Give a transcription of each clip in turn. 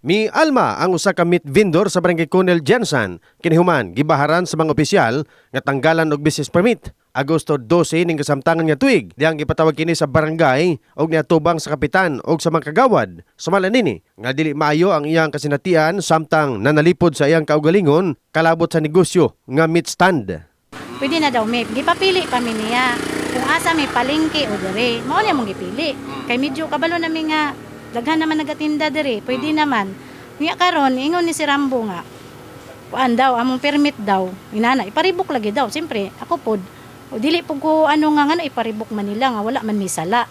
Mi alma ang usa ka meat vendor sa Barangay Conel Jensen kinihuman gibaharan sa mga opisyal nga tanggalan og business permit. Agosto 12 ning kasamtangan nga tuig diyang gipatawag kini sa barangay og niatubang sa kapitan og sa mga kagawad. Sumala nini nga dili maayo ang iyang kasinatian samtang nanalipod sa iyang kaugalingon kalabot sa negosyo nga meat stand. Pwede na daw may gipapili pa mi niya kung asa may palengke o dire mao niya mong gipili kay medyo kabalo nami nga daghan naman nagatinda dire pwede naman niya karon ingon ni si Rambo nga kuan daw among permit daw inana iparibok lagi daw siyempre ako pod o dili pug ko ano nga iparibok man nila nga wala man misala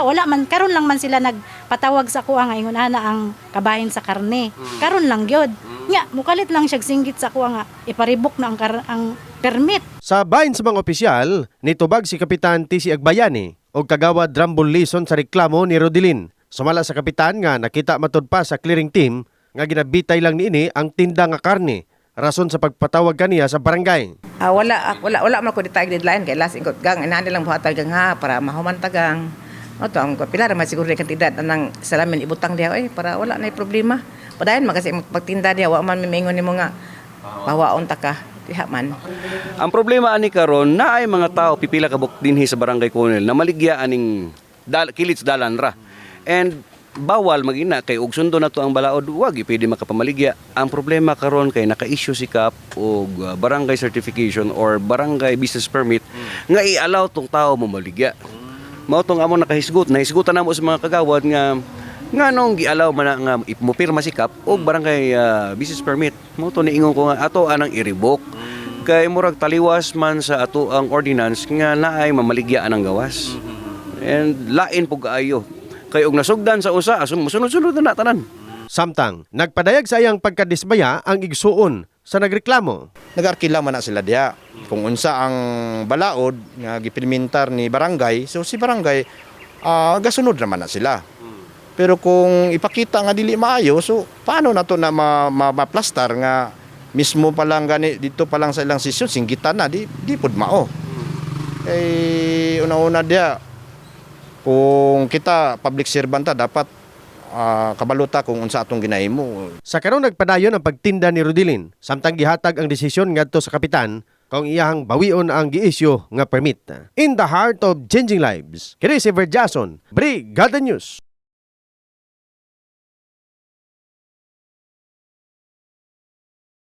wala man karon lang man sila nagpatawag sa kuha nga ingon ana ang kabahin sa karne karon lang gyud nya mukalit lang siya singgit sa kuha nga iparibok na ang permit. Sa bahin sa mga opisyal, nitubag si Kapitan T.C. Agbayani o kagawad Rambol Lison sa reklamo ni Rodelin. Sumala sa kapitan nga nakita matud pa sa clearing team nga ginabitay lang niini ang tinda nga karne rason sa pagpatawag kaniya sa barangay. Wala man ko ditag deadline kay last ingot gang inani lang buhatag gang ha para mahuman tagang. Oto ang pila ra man siguro kan tidad anang salamin ibutang diha para wala na problema. Padayon magasi pagtinda diha wa man mimingon nimo nga bawaon ta ka. Man. Ang problema ani karon na ay mga tao pipila ka buk dinhi sa Barangay Conel na maligya aning kilits dalan ra. And bawal magina kay og sundo na to ang balaod wag pwede makapamaligya. Ang problema karon kay naka-issue si CAP og barangay certification or barangay business permit nga i-allow tong tao mo maligya. Mao tong among nakahisgot, nahisgutan namo sa mga kagawad nga nung gi-allow man nga ipmopirma si CAP og barangay business permit. Mao to niingon ko nga ato anang i-revoke kay murag taliwas man sa ato ang ordinance nga naay mamaligyan ang gawas. And lain pug kaayo. Kay og nasugdan sa usa sunod-sunod na tanan. Samtang nagpadayag sa iyang pagkadismaya ang igsuon sa nagreklamo. Nag-arkila man na sila diha kung unsa ang balaod nga gipilmentar ni barangay, so si barangay gasunod naman na sila. Pero kung ipakita nga dili maayo, so paano na to na maplastar nga mismo pa lang gani dito pa lang sa ilang sesyon singgitan na di pud mao. Una-una dia kung kita public servant ta dapat kabaluta kung unsa atong ginahimo. Sa karon nagpadayon ang pagtinda ni Rodelin samtang gihatag ang desisyon ngadto sa kapitan kung iyang bawion ang giisyu nga permit. In the heart of changing lives, kini si Verjason, Brigada News.